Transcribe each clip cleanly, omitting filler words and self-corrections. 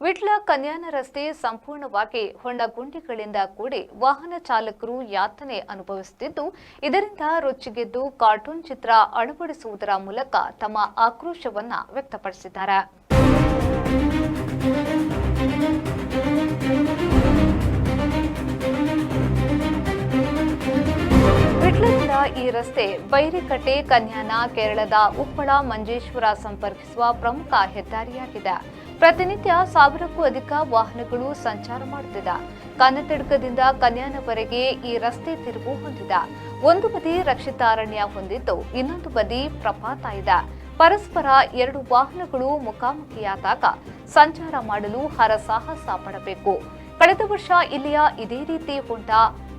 ವಿಟ್ಲ ಕನ್ಯಾನ ರಸ್ತೆ ಸಂಪೂರ್ಣವಾಗಿ ಹೊಂಡ ಗುಂಡಿಗಳಿಂದ ಕೂಡಿ ವಾಹನ ಚಾಲಕರು ಯಾತನೆ ಅನುಭವಿಸುತ್ತಿದ್ದು, ಇದರಿಂದ ರೊಚ್ಚಿಗೆದ್ದು ಕಾರ್ಟೂನ್ ಚಿತ್ರ ಅಳವಡಿಸುವುದರ ಮೂಲಕ ತಮ್ಮ ಆಕ್ರೋಶವನ್ನು ವ್ಯಕ್ತಪಡಿಸಿದ್ದಾರೆ. ವಿಟ್ಲದಿಂದ ಈ ರಸ್ತೆ ಬೈರಿಕಟ್ಟೆ ಕನ್ಯಾನ ಕೇರಳದ ಉಪ್ಪಳ ಮಂಜೇಶ್ವರ ಸಂಪರ್ಕಿಸುವ ಪ್ರಮುಖ ಹೆದ್ದಾರಿಯಾಗಿದೆ. ಪ್ರತಿನಿತ್ಯ 1000ಕ್ಕೂ ಅಧಿಕ ವಾಹನಗಳು ಸಂಚಾರ ಮಾಡುತ್ತಿದೆ. ಕನ್ನತಿಡ್ಕದಿಂದ ಕನ್ಯಾನವರೆಗೆ ಈ ರಸ್ತೆ ತಿರುವು ಹೊಂದಿದೆ. ಒಂದು ಬದಿ ರಕ್ಷಿತ ಅರಣ್ಯ ಹೊಂದಿದ್ದು, ಇನ್ನೊಂದು ಬದಿ ಪ್ರಪಾತ ಇದೆ. ಪರಸ್ಪರ ಎರಡು ವಾಹನಗಳು ಮುಖಾಮುಖಿಯಾದಾಗ ಸಂಚಾರ ಮಾಡಲು ಹರಸಾಹಸ ಪಡಬೇಕು. ಕಳೆದ ವರ್ಷ ಇಲ್ಲಿಯ ಇದೇ ರೀತಿ ಹೊಂಡ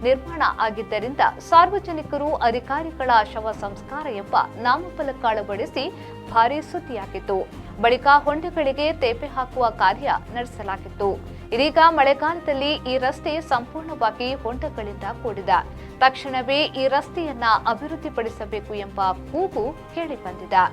ನಿರ್ಮಾಣ ಆಗಿದ್ದರಿಂದ ಸಾರ್ವಜನಿಕರು ಅಧಿಕಾರಿಗಳ ಶವ ಸಂಸ್ಕಾರ ಎಂಬ ನಾಮಫಲಕ ಅಳವಡಿಸಿ ಭಾರೀ ಸುದ್ದಿಯಾಗಿತ್ತು. ಬಳಿಕ ಹೊಂಡಗಳಿಗೆ ತೇಪೆ ಹಾಕುವ ಕಾರ್ಯ ನಡೆಸಲಾಗಿತ್ತು. ಇದೀಗ ಮಳೆಗಾಲದಲ್ಲಿ ಈ ರಸ್ತೆ ಸಂಪೂರ್ಣವಾಗಿ ಹೊಂಡಗಳಿಂದ ಕೂಡಿದೆ. ತಕ್ಷಣವೇ ಈ ರಸ್ತೆಯನ್ನ ಅಭಿವೃದ್ಧಿಪಡಿಸಬೇಕು ಎಂಬ ಕೂಗು ಕೇಳಿಬಂದಿದೆ.